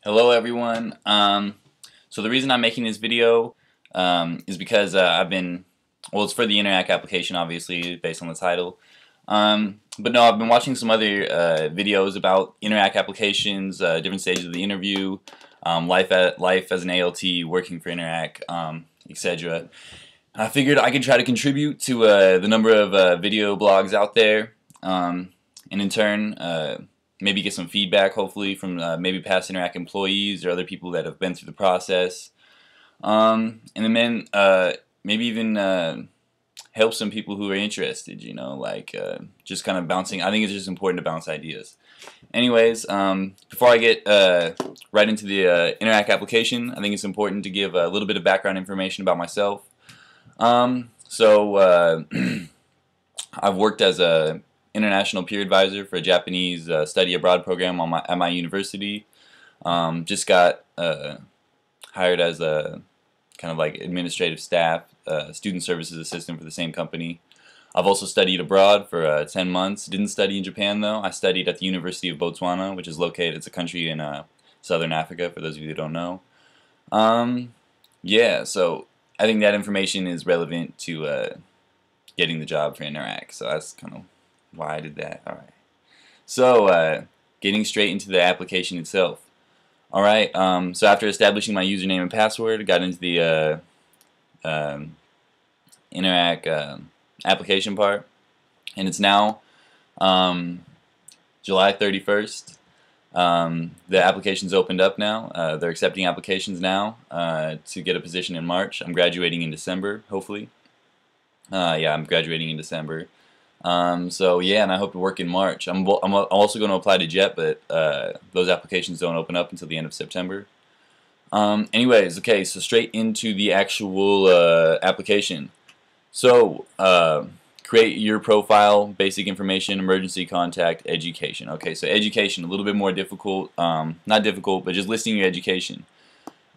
Hello everyone. So the reason I'm making this video is because it's for the Interac application, obviously, based on the title. But no, I've been watching some other videos about Interac applications, different stages of the interview, life as an ALT, working for Interac, etc. I figured I could try to contribute to the number of video blogs out there, and in turn, maybe get some feedback, hopefully, from maybe past Interac employees or other people that have been through the process. And then maybe even help some people who are interested, just kind of bouncing. I think it's just important to bounce ideas. Anyways, before I get right into the Interac application, I think it's important to give a little bit of background information about myself. I've worked as a international peer advisor for a Japanese study abroad program at my university. Just got hired as a kind of like administrative staff, student services assistant for the same company. I've also studied abroad for 10 months. Didn't study in Japan though. I studied at the University of Botswana, which is located, it's a country in southern Africa, for those of you that don't know. Yeah, so I think that information is relevant to getting the job for Interac. So that's kind of why I did that. Alright. So, getting straight into the application itself. Alright, so after establishing my username and password, I got into the Interac application part. And it's now July 31st. The application's opened up now. They're accepting applications now to get a position in March. I'm graduating in December, hopefully. Yeah, I'm graduating in December. So yeah, and I hope to work in March. I'm also going to apply to JET, but those applications don't open up until the end of September. Anyways, okay, so straight into the actual application. So, create your profile, basic information, emergency contact, education. Okay, so education, a little bit more difficult. Not difficult, but just listing your education.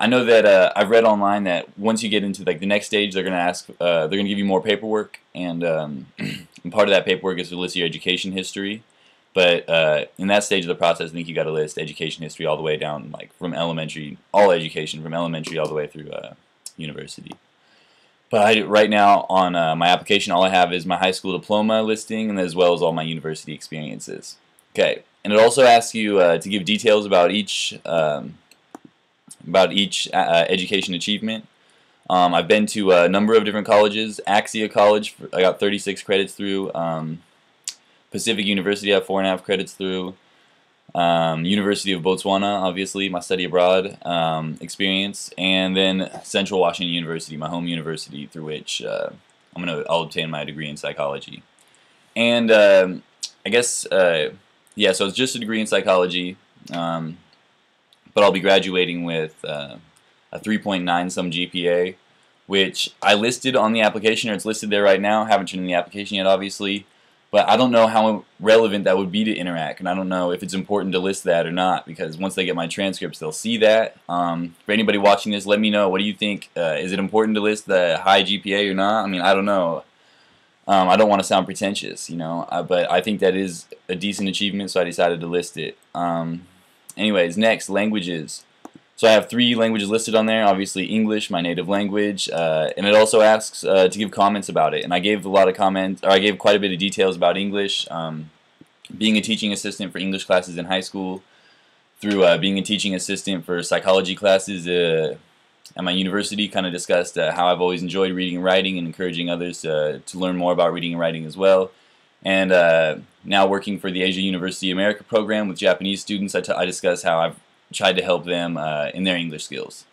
I know that I've read online that once you get into like the next stage, they're gonna give you more paperwork, and, and part of that paperwork is to list your education history. But in that stage of the process, I think you got to list education history all the way down, like from elementary, all education from elementary all the way through university. But right now on my application, all I have is my high school diploma listing, and as well as all my university experiences. Okay, and it also asks you to give details about each education achievement. I've been to a number of different colleges. Axia College, I got 36 credits through. Pacific University, I have 4.5 credits through. University of Botswana, obviously, my study abroad experience. And then Central Washington University, my home university, through which I'll obtain my degree in psychology. And I guess, yeah, so it's just a degree in psychology. But I'll be graduating with a 3.9 some GPA, which I listed on the application, or it's listed there right now. Haven't turned in the application yet, obviously, but I don't know how relevant that would be to Interac, and I don't know if it's important to list that or not, because once they get my transcripts, they'll see that. For anybody watching this, let me know. What do you think? Is it important to list the high GPA or not? I mean, I don't know. I don't want to sound pretentious, but I think that is a decent achievement, so I decided to list it. Anyways, next, languages. So I have 3 languages listed on there. Obviously English, my native language, and it also asks to give comments about it. And I gave a lot of comments, or I gave quite a bit of details about English. Being a teaching assistant for English classes in high school, through being a teaching assistant for psychology classes at my university, kind of discussed how I've always enjoyed reading and writing, and encouraging others to learn more about reading and writing as well. And now working for the Asia University America program with Japanese students, I discuss how I've tried to help them in their English skills.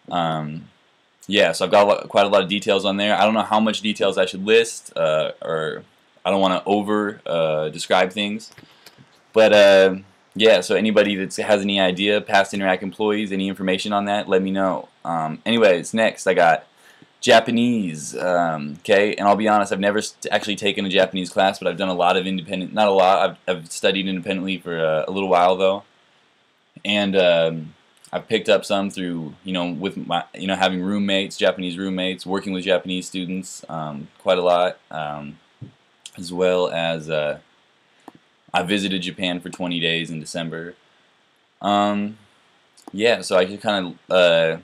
Yeah, so I've got quite a lot of details on there. I don't know how much details I should list, or I don't want to over describe things. But yeah, so anybody that has any idea, past Interac employees, any information on that, let me know. Anyways, next I got Japanese, okay, and I'll be honest, I've never actually taken a Japanese class, but I've done a lot of independent, not a lot, I've studied independently for a little while though, and I've picked up some through, with my, having roommates, Japanese roommates, working with Japanese students, quite a lot, as well as I visited Japan for 20 days in December. yeah, so I can kind of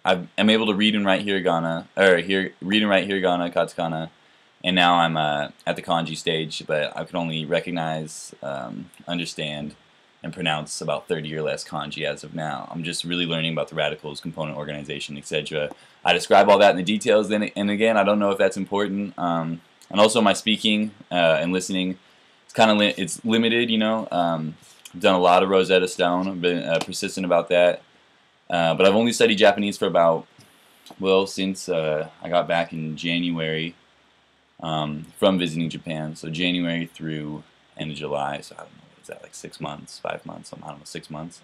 I'm able to read and write hiragana, or read and write hiragana, katakana, and now I'm at the kanji stage, but I can only recognize, understand, and pronounce about 30 or less kanji as of now. I'm just really learning about the radicals, component organization, etc. I describe all that in the details, and again, I don't know if that's important. And also my speaking and listening, it's kind of it's limited, you know. I've done a lot of Rosetta Stone. I've been persistent about that. But I've only studied Japanese for about, well, since I got back in January from visiting Japan. So January through end of July. So I don't know, what is that, like 6 months, 5 months? I don't know, 6 months.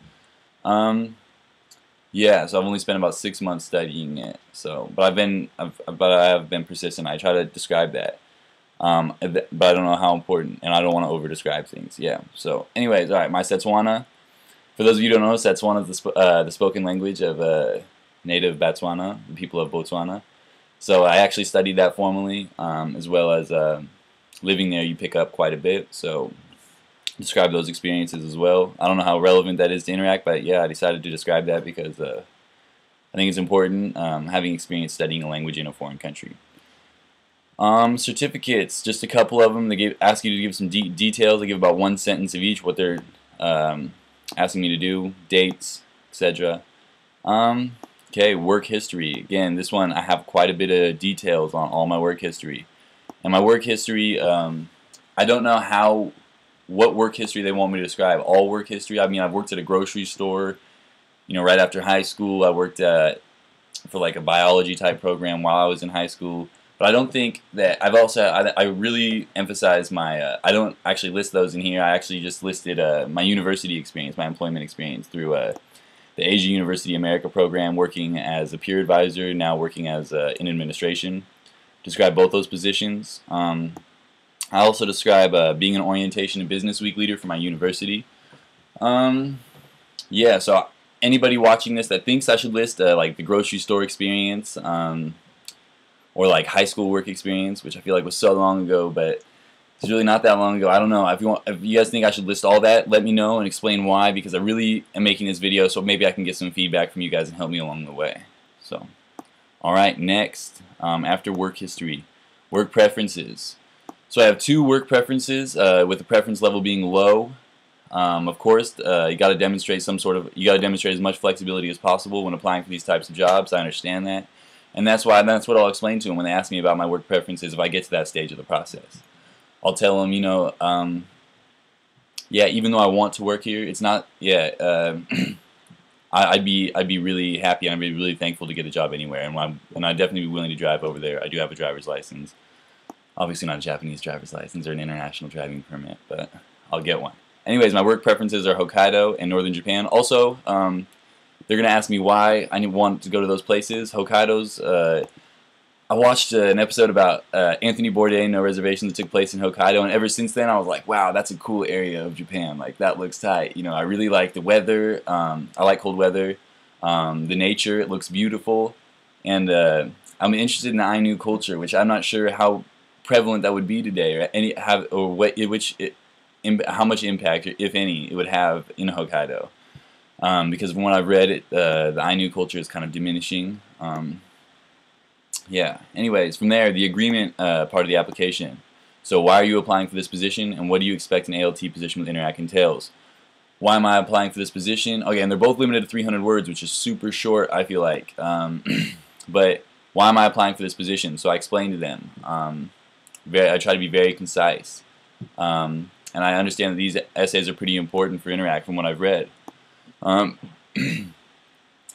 Yeah, so I've only spent about 6 months studying it. So, but I have been persistent. I try to describe that. But I don't know how important, and I don't want to over-describe things. Yeah. So, anyways, all right. My Setswana. For those of you who don't know, Setswana is the spoken language of native Botswana, the people of Botswana. So I actually studied that formally, as well as living there. You pick up quite a bit. So describe those experiences as well. I don't know how relevant that is to Interac, but yeah, I decided to describe that because I think it's important having experience studying a language in a foreign country. Certificates, just a couple of them. They ask you to give some details. They give about one sentence of each, what they're asking me to do, dates, etc. Okay, work history. Again, this one I have quite a bit of details on all my work history. And my work history, I don't know what work history they want me to describe. All work history. I mean, I've worked at a grocery store. You know, right after high school, I worked for like a biology type program while I was in high school. But I don't think that I really emphasize my I don't actually list those in here. I actually just listed my university experience, my employment experience through the Asia University America program, working as a peer advisor, now working as in administration. Describe both those positions. I also describe being an orientation and business week leader for my university. Yeah, so anybody watching this that thinks I should list like the grocery store experience, or like high school work experience, which I feel like was so long ago, but it's really not that long ago. I don't know. If you guys think I should list all that, let me know and explain why, because I really am making this video, so maybe I can get some feedback from you guys and help me along the way. So, all right, next, after work history, work preferences. So I have 2 work preferences, with the preference level being low. Of course, you got to demonstrate as much flexibility as possible when applying for these types of jobs. I understand that. And that's what I'll explain to them when they ask me about my work preferences if I get to that stage of the process. I'll tell them, you know, yeah, even though I want to work here, it's not, yeah, I'd be really happy and I'd be really thankful to get a job anywhere, and I'd definitely be willing to drive over there. I do have a driver's license. Obviously not a Japanese driver's license or an international driving permit, but I'll get one. Anyways, my work preferences are Hokkaido and northern Japan. Also, they're going to ask me why I want to go to those places. Hokkaido's, I watched an episode about Anthony Bourdain, No Reservation, that took place in Hokkaido, and ever since then I was like, wow, that's a cool area of Japan. Like, that looks tight. You know, I really like the weather. I like cold weather. The nature, it looks beautiful. And I'm interested in the Ainu culture, which I'm not sure how prevalent that would be today, or how much impact, if any, it would have in Hokkaido. Because from what I've read, the Ainu culture is kind of diminishing. Yeah. Anyways, from there, the agreement part of the application. So why are you applying for this position, and what do you expect an ALT position with Interac entails? Why am I applying for this position? Okay, and they're both limited to 300 words, which is super short, I feel like. But why am I applying for this position? So I explained to them. I try to be very concise. And I understand that these essays are pretty important for Interac from what I've read.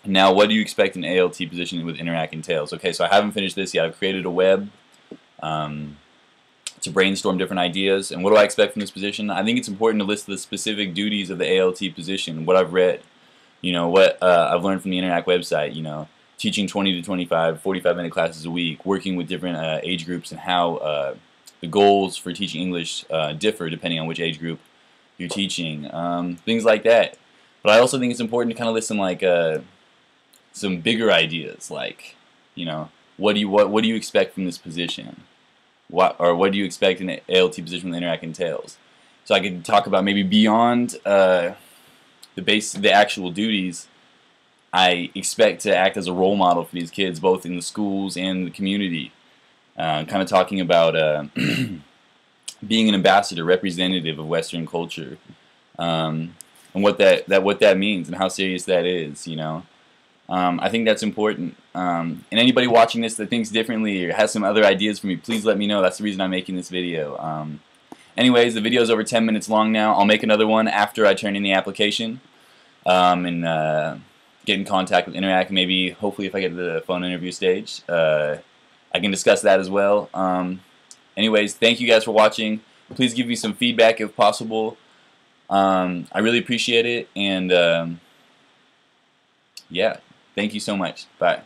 Now, what do you expect an ALT position with Interac entails? Okay, so I haven't finished this yet. I've created a web to brainstorm different ideas. And what do I expect from this position? I think it's important to list the specific duties of the ALT position, what I've read, you know, what I've learned from the Interac website, you know, teaching 20 to 25, 45-minute classes a week, working with different age groups, and how the goals for teaching English differ depending on which age group you're teaching, things like that. But I also think it's important to kind of list some bigger ideas, like, you know, what do you expect from this position? What do you expect an ALT position with Interac entails? So I could talk about maybe beyond the actual duties, I expect to act as a role model for these kids, both in the schools and the community. Kind of talking about being an ambassador, representative of Western culture, and what that means and how serious that is. I think that's important. And anybody watching this that thinks differently or has some other ideas for me, please let me know. That's the reason I'm making this video. Anyways, the video is over 10 minutes long now. I'll make another one after I turn in the application and get in contact with Interac. Maybe, hopefully, if I get to the phone interview stage, I can discuss that as well. Anyways, thank you guys for watching. Please give me some feedback if possible. I really appreciate it. And yeah, thank you so much. Bye.